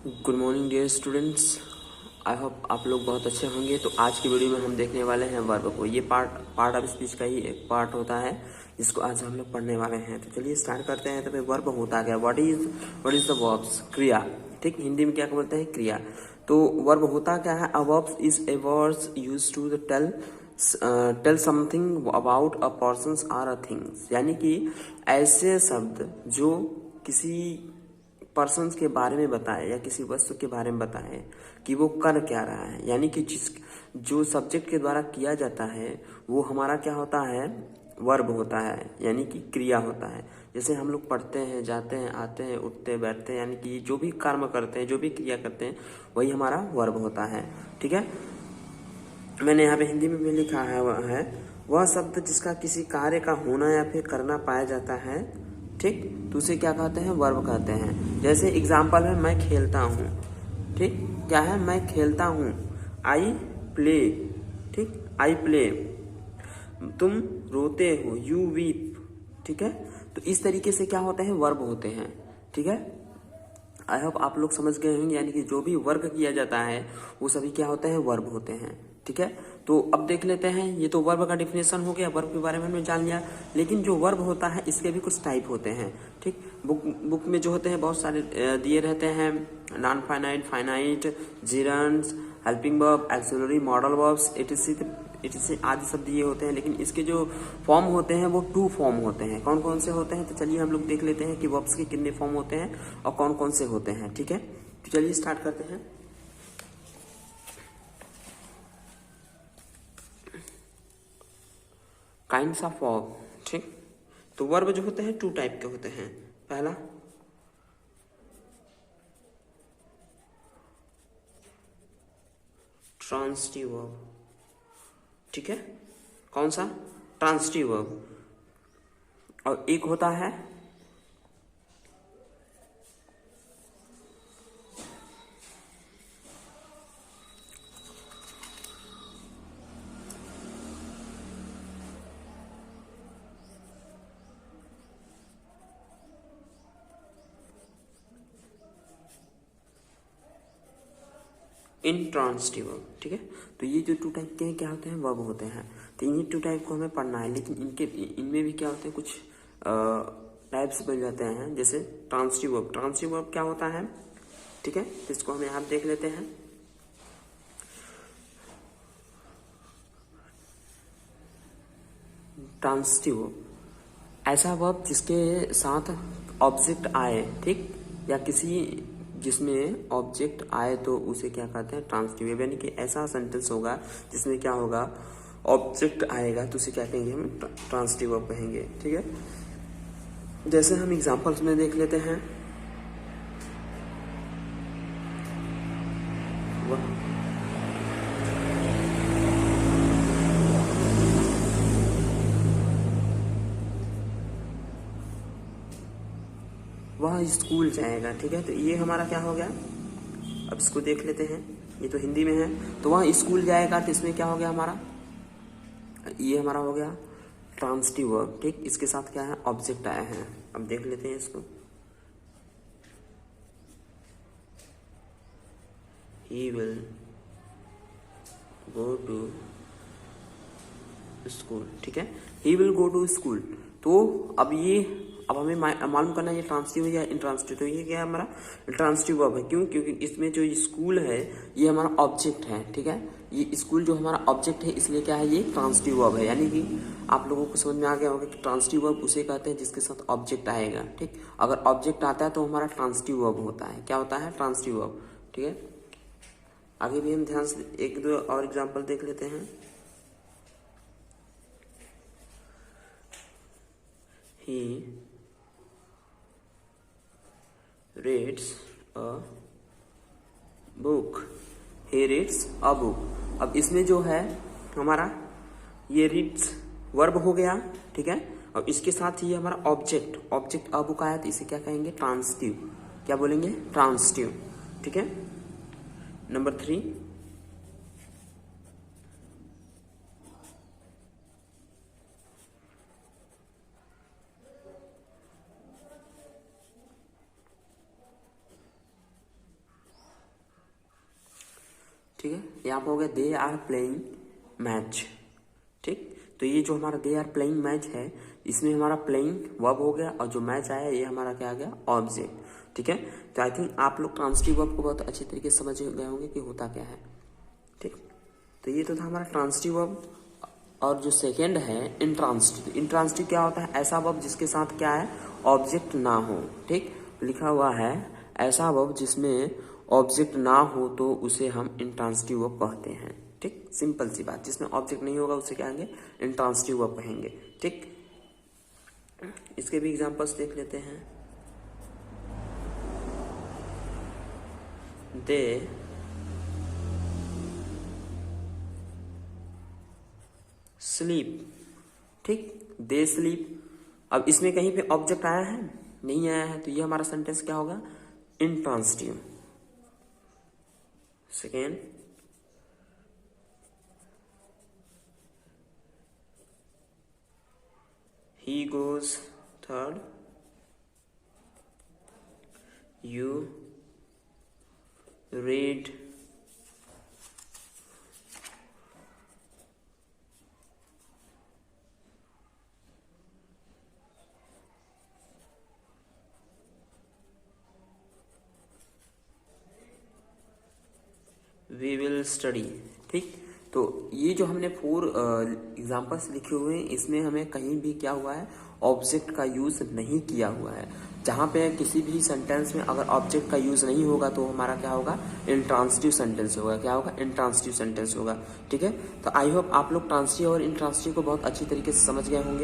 Good morning dear students. I hope आप लोग बहुत अच्छे होंगे। तो आज की वीडियो में हम देखने वाले हैं वर्ब को। ये पार्ट ऑफ स्पीच का ही एक पार्ट होता है जिसको आज हम लोग पढ़ने वाले हैं। तो चलिए स्टार्ट करते हैं। तो फिर वर्ब होता क्या, व्हाट इज द वर्ब्स, क्रिया। ठीक, हिंदी में क्या बोलते हैं, क्रिया। तो वर्ब होता क्या है, a verb is a words use to tell something about a person or a things. यानी कि ऐसे शब्द जो किसी पर्सन्स के बारे में बताए या किसी वस्तु के बारे में बताए कि वो कर क्या रहा है। यानी कि जो सब्जेक्ट के द्वारा किया जाता है वो हमारा क्या होता है, वर्ब होता है, यानी कि क्रिया होता है। जैसे हम लोग पढ़ते हैं, जाते हैं, आते हैं, उठते बैठते हैं, यानी कि जो भी कर्म करते हैं, जो भी क्रिया करते हैं, वही हमारा वर्ब होता है। ठीक है, मैंने यहाँ पे हिंदी में भी लिखा है वह शब्द जिसका किसी कार्य का होना या फिर करना पाया जाता है, ठीक, तो उसे क्या कहते हैं, वर्ब कहते हैं। जैसे एग्जाम्पल है, मैं खेलता हूँ। ठीक, क्या है, मैं खेलता हूँ, आई प्ले। ठीक, आई प्ले। तुम रोते हो, यू वीप। ठीक है, तो इस तरीके से क्या होते हैं, वर्ब होते हैं। ठीक है, आई होप आप लोग समझ गए होंगे। यानी कि जो भी वर्क किया जाता है वो सभी क्या होते हैं, वर्ब होते हैं। ठीक है, तो अब देख लेते हैं। ये तो वर्ब का डिफिनेशन हो गया, वर्ब के बारे में हमने जान लिया। लेकिन जो वर्ब होता है इसके भी कुछ टाइप होते हैं। ठीक, बुक में जो होते हैं बहुत सारे दिए रहते हैं, non finite, finite, gerunds, helping verb, auxiliary, modal verbs, it आदि सब दिए होते हैं। लेकिन इसके जो फॉर्म होते हैं वो 2 फॉर्म होते हैं। कौन कौन से होते हैं, तो चलिए हम लोग देख लेते हैं कि वर्ब्स के कितने फॉर्म होते हैं और कौन कौन से होते हैं। ठीक है, तो चलिए स्टार्ट करते हैं। Kinds of verb. ठीक, तो वर्ब जो होते हैं 2 टाइप के होते हैं। पहला ट्रांसिटिव वर्ब। ठीक है, कौन सा, ट्रांसिटिव वर्ब। और एक होता है इंट्रांसिटिव वर्ब। ठीक है, तो ये जो 2 टाइप के हैं क्या होते हैं, वर्ब होते हैं। तो इन्हीं 2 टाइप को हमें पढ़ना है। लेकिन इनमें भी क्या होते हैं, कुछ टाइप्स बन जाते हैं। जैसे ट्रांसिटिव वर्ब। ट्रांसिटिव वर्ब क्या होता है, ठीक है, तो इसको हम यहाँ देख लेते हैं। ट्रांसिटिव वर्ब ऐसा वर्ब जिसके साथ ऑब्जेक्ट आए, ठीक, या किसी जिसमें ऑब्जेक्ट आए तो उसे क्या कहते हैं, ट्रांसिटिव वर्ब। यानी कि ऐसा सेंटेंस होगा जिसमें क्या होगा, ऑब्जेक्ट आएगा, तो उसे क्या कहेंगे, हम ट्रांसिटिव वर्ब कहेंगे। ठीक है, जैसे हम एग्जांपल्स में देख लेते हैं। वह स्कूल जाएगा। ठीक है, तो ये हमारा क्या हो गया, अब इसको देख लेते हैं। ये तो हिंदी में है, तो वह स्कूल जाएगा, तो इसमें क्या हो गया हमारा, ये हमारा हो गया ट्रांसिटिव वर्ब। ठीक, इसके साथ क्या है, ऑब्जेक्ट आया है। अब देख लेते हैं इसको। He will go to school. ठीक है, he will go to school. तो अब हमें मालूम करना है ये ट्रांसिटिव है या इंट्रांसिटिव। तो ये क्या है, हमारा ट्रांसिटिव वर्ब है। क्यों, क्योंकि इसमें जो स्कूल है ये हमारा ऑब्जेक्ट है। ठीक है, ये स्कूल जो हमारा ऑब्जेक्ट है, इसलिए क्या है, ये ट्रांसिटिव वर्ब है। यानी कि आप लोगों को समझ में आ गया होगा कि ट्रांसिटिव वर्ब उसे कहते हैं जिसके साथ ऑब्जेक्ट आएगा। ठीक, अगर ऑब्जेक्ट आता है तो हमारा ट्रांसिटिव वर्ब होता है। क्या होता है, ट्रांसिटिव वर्ब। ठीक है, आगे भी हम ध्यान से 1-2 और एग्जाम्पल देख लेते हैं। He reads a book. He reads a book. अब इसमें जो है हमारा ये रीड्स वर्ब हो गया। ठीक है, और इसके साथ ही हमारा ऑब्जेक्ट अ बुक आया, तो इसे क्या कहेंगे, ट्रांसिटिव। क्या बोलेंगे, ट्रांसिटिव। ठीक है, नंबर 3, ठीक है, यहाँ पर हो गया दे आर प्लेइंग मैच। ठीक, तो ये जो हमारा दे आर प्लेइंग मैच है, इसमें हमारा प्लेइंग वर्ब हो गया और जो मैच आया ये हमारा क्या आ गया, ऑब्जेक्ट। ठीक है, तो आई थिंक आप लोग ट्रांसिटिव वर्ब को बहुत अच्छी तरीके से समझ गए होंगे कि होता क्या है। ठीक, तो ये तो था हमारा ट्रांसिटिव वर्ब। और जो सेकेंड है इंट्रांसिटिव। इंट्रांसिटिव क्या होता है, ऐसा वर्ब जिसके साथ क्या है, ऑब्जेक्ट ना हो। ठीक, लिखा हुआ है ऐसा वर्ब जिसमें ऑब्जेक्ट ना हो तो उसे हम इंट्रांसिटिव वर्ब कहते हैं। ठीक, सिंपल सी बात, जिसमें ऑब्जेक्ट नहीं होगा उसे क्या कहेंगे, इंट्रांसिटिव वर्ब कहेंगे। ठीक, इसके भी एग्जांपल्स देख लेते हैं। They sleep. ठीक, दे स्लीप। अब इसमें कहीं पे ऑब्जेक्ट आया है, नहीं आया है, तो ये हमारा सेंटेंस क्या होगा, intransitive. Second, he goes। Third, you read। we will study। ठीक, तो ये जो हमने 4 एग्जाम्पल्स लिखे हुए हैं, इसमें हमें कहीं भी क्या हुआ है, ऑब्जेक्ट का यूज नहीं किया हुआ है। जहाँ पे किसी भी सेंटेंस में अगर ऑब्जेक्ट का यूज नहीं होगा तो हमारा क्या होगा, इंट्रांसिटिव सेंटेंस होगा। क्या होगा, इंट्रांसिटिव सेंटेंस होगा। ठीक है, तो आई होप आप लोग ट्रांसिटिव और इंट्रांसिटिव को बहुत अच्छी तरीके से समझ गए होंगे।